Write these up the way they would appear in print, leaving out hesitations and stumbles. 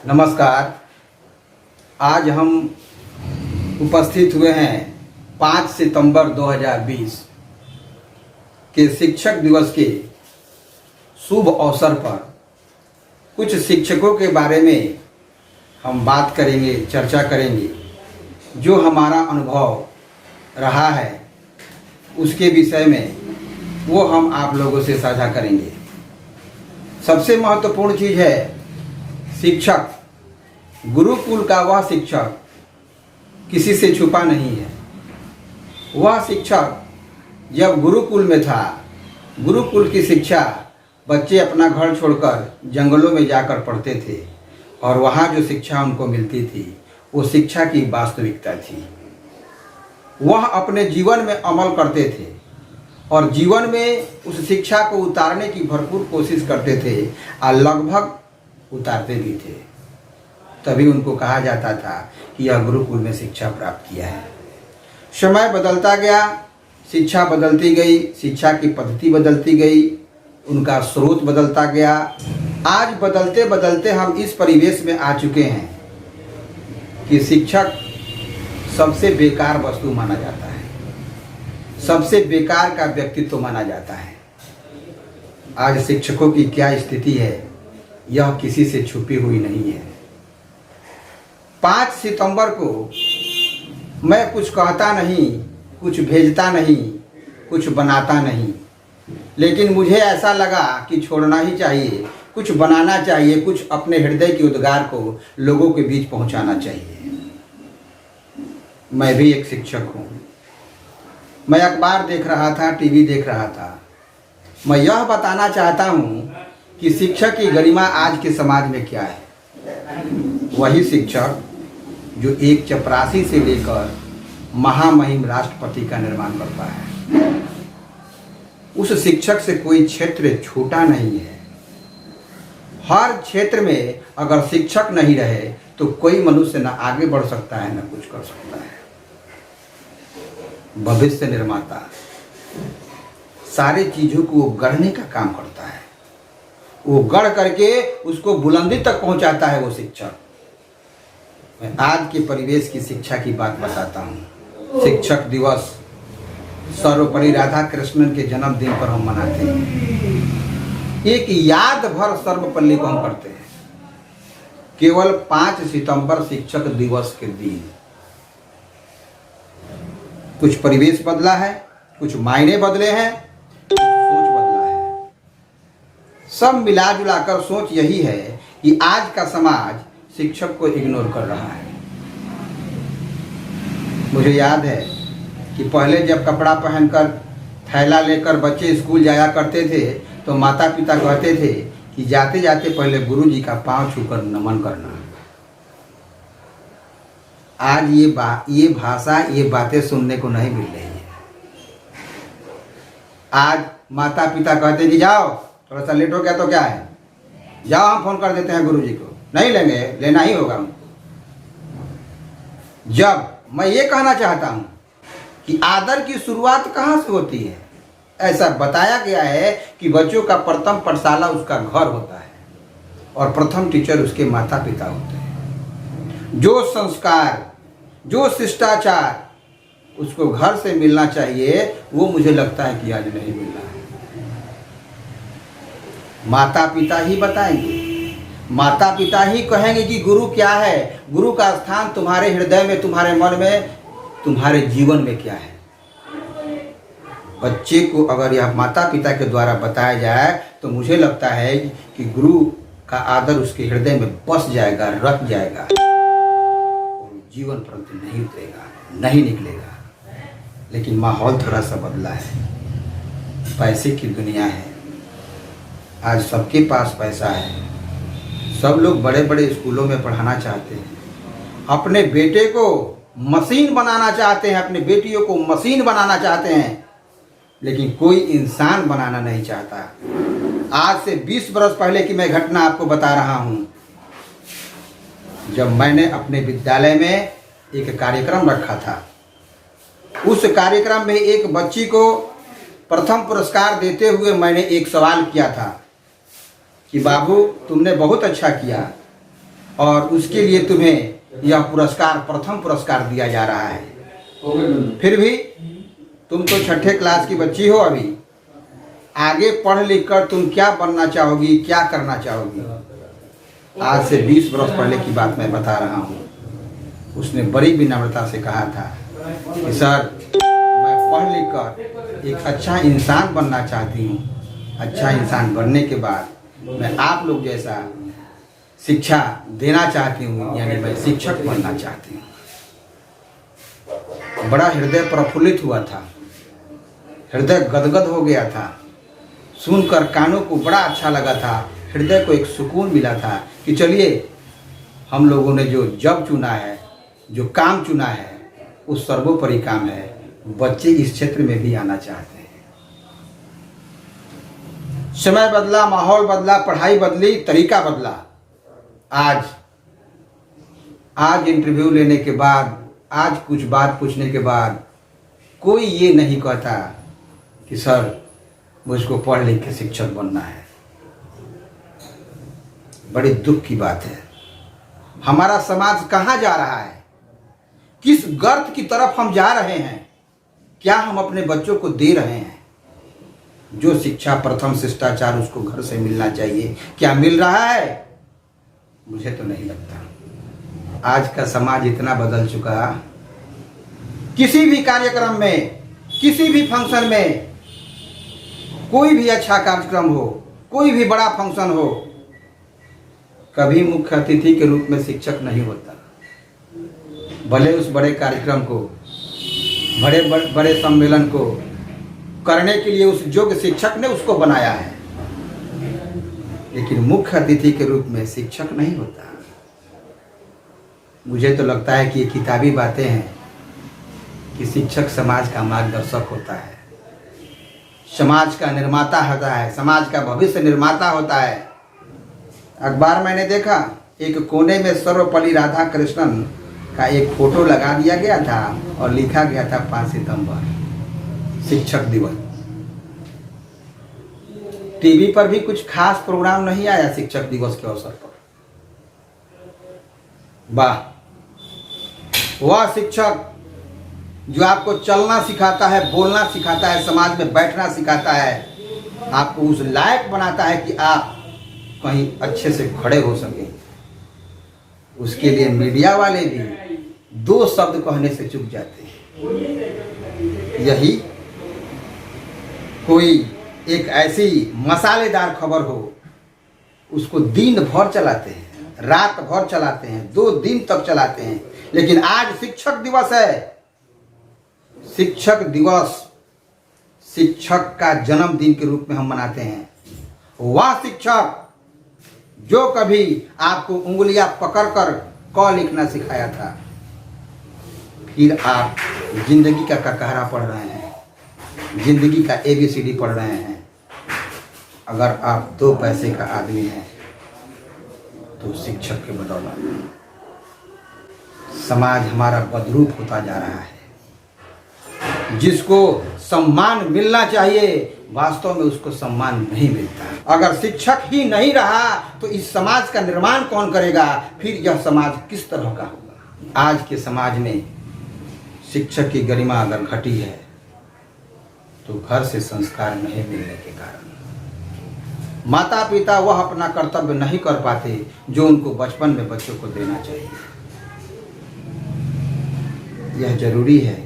नमस्कार। आज हम उपस्थित हुए हैं 5 सितंबर 2020 के शिक्षक दिवस के शुभ अवसर पर कुछ शिक्षकों के बारे में हम बात करेंगे, चर्चा करेंगे। जो हमारा अनुभव रहा है उसके विषय में वो हम आप लोगों से साझा करेंगे। सबसे महत्वपूर्ण चीज़ है शिक्षक। गुरुकुल का वह शिक्षक किसी से छुपा नहीं है। वह शिक्षक जब गुरुकुल में था, गुरुकुल की शिक्षा बच्चे अपना घर छोड़कर जंगलों में जाकर पढ़ते थे और वहाँ जो शिक्षा उनको मिलती थी वो शिक्षा की वास्तविकता थी। वह अपने जीवन में अमल करते थे और जीवन में उस शिक्षा को उतारने की भरपूर कोशिश करते थे और लगभग उतारते भी थे। तभी उनको कहा जाता था कि यह गुरुकुल में शिक्षा प्राप्त किया है। समय बदलता गया, शिक्षा बदलती गई, शिक्षा की पद्धति बदलती गई, उनका स्रोत बदलता गया। आज बदलते बदलते हम इस परिवेश में आ चुके हैं कि शिक्षक सबसे बेकार वस्तु माना जाता है, सबसे बेकार का व्यक्तित्व माना जाता है। आज शिक्षकों की क्या स्थिति है यह किसी से छुपी हुई नहीं है। 5 सितंबर को मैं कुछ कहता नहीं, कुछ भेजता नहीं, कुछ बनाता नहीं, लेकिन मुझे ऐसा लगा कि छोड़ना ही चाहिए, कुछ बनाना चाहिए, कुछ अपने हृदय की उद्गार को लोगों के बीच पहुंचाना चाहिए। मैं भी एक शिक्षक हूँ। मैं अखबार देख रहा था, टीवी देख रहा था। मैं यह बताना चाहता हूँ कि शिक्षक की गरिमा आज के समाज में क्या है। वही शिक्षक जो एक चपरासी से लेकर महामहिम राष्ट्रपति का निर्माण करता है। उस शिक्षक से कोई क्षेत्र छोटा नहीं है। हर क्षेत्र में अगर शिक्षक नहीं रहे तो कोई मनुष्य न आगे बढ़ सकता है, न कुछ कर सकता है। भविष्य निर्माता सारी चीजों को गढ़ने का काम करता है। वो गढ़ करके उसको बुलंदी तक पहुंचाता है वो शिक्षक। मैं आज के परिवेश की शिक्षा की बात बताता हूँ। शिक्षक दिवस सर्वपरि राधा कृष्णन के जन्मदिन पर हम मनाते हैं। एक याद भर सर्वपल्ली को हम करते हैं। केवल 5 सितंबर शिक्षक दिवस के दिन कुछ परिवेश बदला है, कुछ मायने बदले हैं, कुछ सोच बदला है। सब मिला जुला कर सोच यही है कि आज का समाज शिक्षक को इग्नोर कर रहा है। मुझे याद है कि पहले जब कपड़ा पहनकर थैला लेकर बच्चे स्कूल जाया करते थे तो माता पिता कहते थे कि जाते जाते पहले गुरु जी का पांव छूकर नमन करना। आज ये भाषा, ये बातें सुनने को नहीं मिल रही है। आज माता पिता कहते हैं कि जाओ, थोड़ा सा लेट हो गया तो क्या है, जाओ हम फोन कर देते हैं गुरु जी को। नहीं लेंगे, लेना ही होगा हमको। जब मैं ये कहना चाहता हूं कि आदर की शुरुआत कहां से होती है। ऐसा बताया गया है कि बच्चों का प्रथम पाठशाला उसका घर होता है और प्रथम टीचर उसके माता पिता होते हैं। जो संस्कार, जो शिष्टाचार उसको घर से मिलना चाहिए वो मुझे लगता है कि आज नहीं मिल रहा है। माता पिता ही बताएंगे, माता पिता ही कहेंगे कि गुरु क्या है, गुरु का स्थान तुम्हारे हृदय में, तुम्हारे मन में, तुम्हारे जीवन में क्या है। बच्चे को अगर यह माता पिता के द्वारा बताया जाए तो मुझे लगता है कि गुरु का आदर उसके हृदय में बस जाएगा, रख जाएगा और जीवन परंतु नहीं उतरेगा, नहीं निकलेगा। लेकिन माहौल थोड़ा सा बदला है। पैसे की दुनिया है। आज सबके पास पैसा है। सब लोग बड़े बड़े स्कूलों में पढ़ाना चाहते हैं, अपने बेटे को मशीन बनाना चाहते हैं, अपनी बेटियों को मशीन बनाना चाहते हैं, लेकिन कोई इंसान बनाना नहीं चाहता। आज से 20 वर्ष पहले की मैं घटना आपको बता रहा हूं। जब मैंने अपने विद्यालय में एक कार्यक्रम रखा था, उस कार्यक्रम में एक बच्ची को प्रथम पुरस्कार देते हुए मैंने एक सवाल किया था कि बाबू तुमने बहुत अच्छा किया और उसके लिए तुम्हें यह पुरस्कार प्रथम पुरस्कार दिया जा रहा है। फिर भी तुम तो छठे क्लास की बच्ची हो, अभी आगे पढ़ लिख कर तुम क्या बनना चाहोगी, क्या करना चाहोगी? आज से 20 वर्ष पहले की बात मैं बता रहा हूँ। उसने बड़ी विनम्रता से कहा था कि सर मैं पढ़ लिख कर एक अच्छा इंसान बनना चाहती हूँ। अच्छा इंसान बनने के बाद मैं आप लोग जैसा शिक्षा देना चाहती हूँ, यानी मैं शिक्षक बनना चाहती हूँ। बड़ा हृदय प्रफुल्लित हुआ था, हृदय गदगद हो गया था। सुनकर कानों को बड़ा अच्छा लगा था, हृदय को एक सुकून मिला था कि चलिए हम लोगों ने जो जॉब चुना है, जो काम चुना है, वो सर्वोपरि काम है। बच्चे इस क्षेत्र में भी आना चाहते हैं। समय बदला, माहौल बदला, पढ़ाई बदली, तरीका बदला। आज इंटरव्यू लेने के बाद, आज कुछ बात पूछने के बाद कोई ये नहीं कहता कि सर मुझको पढ़ लिख के शिक्षक बनना है। बड़ी दुख की बात है। हमारा समाज कहाँ जा रहा है? किस गर्त की तरफ हम जा रहे हैं? क्या हम अपने बच्चों को दे रहे हैं? जो शिक्षा प्रथम शिष्टाचार उसको घर से मिलना चाहिए, क्या मिल रहा है? मुझे तो नहीं लगता। आज का समाज इतना बदल चुका, किसी भी कार्यक्रम में, किसी भी फंक्शन में, कोई भी अच्छा कार्यक्रम हो, कोई भी बड़ा फंक्शन हो, कभी मुख्य अतिथि के रूप में शिक्षक नहीं होता। भले उस बड़े कार्यक्रम को, बड़े सम्मेलन को करने के लिए उस योग्य शिक्षक ने उसको बनाया है, लेकिन मुख्य अतिथि के रूप में शिक्षक नहीं होता। मुझे तो लगता है कि ये किताबी बातें हैं कि शिक्षक समाज का मार्गदर्शक होता है, समाज का निर्माता होता है, समाज का भविष्य निर्माता होता है। अखबार मैंने देखा, एक कोने में सर्वपल्ली राधाकृष्णन का एक फोटो लगा दिया गया था और लिखा गया था 5 सितंबर शिक्षक दिवस। टीवी पर भी कुछ खास प्रोग्राम नहीं आया शिक्षक दिवस के अवसर पर। वाह, वह शिक्षक जो आपको चलना सिखाता है, बोलना सिखाता है, समाज में बैठना सिखाता है, आपको उस लायक बनाता है कि आप कहीं अच्छे से खड़े हो सके, उसके लिए मीडिया वाले भी 2 शब्द कहने से चूक जाते हैं। यही कोई एक ऐसी मसालेदार खबर हो, उसको दिन भर चलाते हैं, रात भर चलाते हैं, 2 दिन तक चलाते हैं। लेकिन आज शिक्षक दिवस है। शिक्षक दिवस शिक्षक का जन्मदिन के रूप में हम मनाते हैं। वह शिक्षक जो कभी आपको उंगलियां पकड़कर क लिखना सिखाया था, फिर आप जिंदगी का ककहरा पढ़ रहे हैं, जिंदगी का ABCD पढ़ रहे हैं। अगर आप 2 पैसे का आदमी हैं तो शिक्षक के बदौलत समाज हमारा बदरूप होता जा रहा है। जिसको सम्मान मिलना चाहिए, वास्तव में उसको सम्मान नहीं मिलता। अगर शिक्षक ही नहीं रहा तो इस समाज का निर्माण कौन करेगा? फिर यह समाज किस तरह का होगा? आज के समाज में शिक्षक की गरिमा अगर घटी है तो घर से संस्कार नहीं मिलने के कारण। माता पिता वह अपना कर्तव्य नहीं कर पाते जो उनको बचपन में बच्चों को देना चाहिए। यह जरूरी है।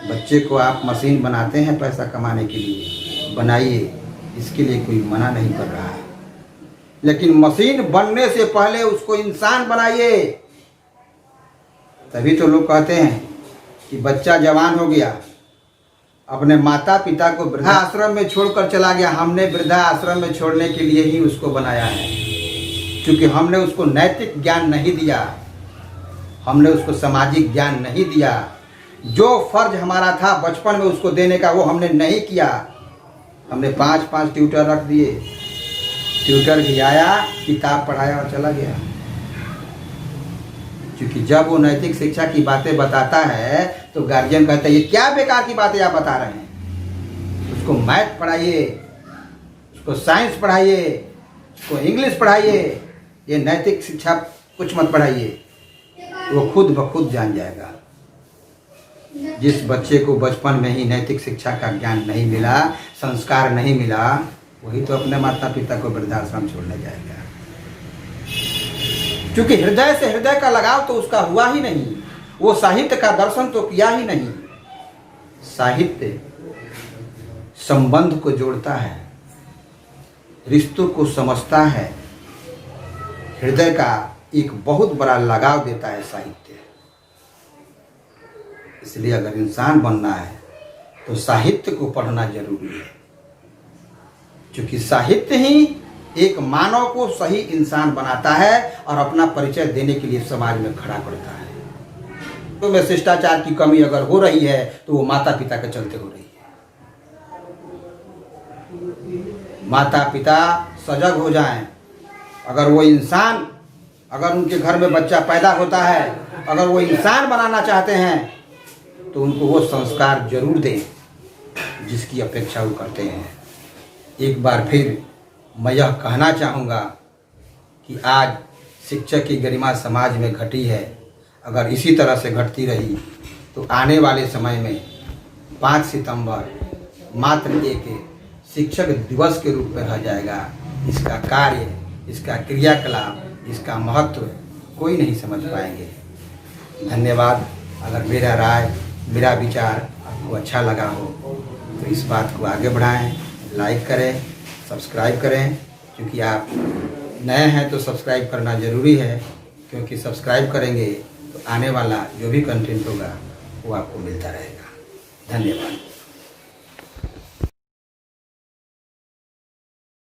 बच्चे को आप मशीन बनाते हैं पैसा कमाने के लिए, बनाइए, इसके लिए कोई मना नहीं कर रहा है, लेकिन मशीन बनने से पहले उसको इंसान बनाइए। तभी तो लोग कहते हैं कि बच्चा जवान हो गया, अपने माता पिता को वृद्धाश्रम में छोड़कर चला गया। हमने वृद्धाश्रम में छोड़ने के लिए ही उसको बनाया है, क्योंकि हमने उसको नैतिक ज्ञान नहीं दिया, हमने उसको सामाजिक ज्ञान नहीं दिया। जो फर्ज हमारा था बचपन में उसको देने का, वो हमने नहीं किया। हमने 5-5 ट्यूटर रख दिए, ट्यूटर भी आया, किताब पढ़ाया और चला गया। क्योंकि जब वो नैतिक शिक्षा की बातें बताता है तो गार्जियन कहता है ये क्या बेकार की बातें आप बता रहे हैं। उसको मैथ पढ़ाइए, उसको साइंस पढ़ाइए, उसको इंग्लिश पढ़ाइए, ये नैतिक शिक्षा कुछ मत पढ़ाइए, वो खुद ब खुद जान जाएगा। जिस बच्चे को बचपन में ही नैतिक शिक्षा का ज्ञान नहीं मिला, संस्कार नहीं मिला, वही तो अपने माता पिता को वृद्धाश्रम छोड़ने जाएगा। क्योंकि हृदय से हृदय का लगाव तो उसका हुआ ही नहीं, वो साहित्य का दर्शन तो किया ही नहीं। साहित्य संबंध को जोड़ता है, रिश्तों को समझता है, हृदय का एक बहुत बड़ा लगाव देता है साहित्य। इसलिए अगर इंसान बनना है तो साहित्य को पढ़ना जरूरी है, क्योंकि साहित्य ही एक मानव को सही इंसान बनाता है और अपना परिचय देने के लिए समाज में खड़ा करता है। तो में शिष्टाचार की कमी अगर हो रही है तो वो माता पिता के चलते हो रही है। माता पिता सजग हो जाएं। अगर वो इंसान, अगर उनके घर में बच्चा पैदा होता है, अगर वो इंसान बनाना चाहते हैं तो उनको वो संस्कार जरूर दें जिसकी अपेक्षा वो करते हैं। एक बार फिर मैं यह कहना चाहूँगा कि आज शिक्षक की गरिमा समाज में घटी है। अगर इसी तरह से घटती रही तो आने वाले समय में 5 सितंबर मात्र एक शिक्षक दिवस के रूप में रह जाएगा। इसका कार्य, इसका क्रियाकलाप, इसका महत्व कोई नहीं समझ पाएंगे। धन्यवाद। अगर मेरा राय, मेरा विचार आपको अच्छा लगा हो तो इस बात को आगे बढ़ाएं, लाइक करें, सब्सक्राइब करें। क्योंकि आप नए हैं तो सब्सक्राइब करना ज़रूरी है, क्योंकि सब्सक्राइब करेंगे तो आने वाला जो भी कंटेंट होगा वो आपको मिलता रहेगा। धन्यवाद।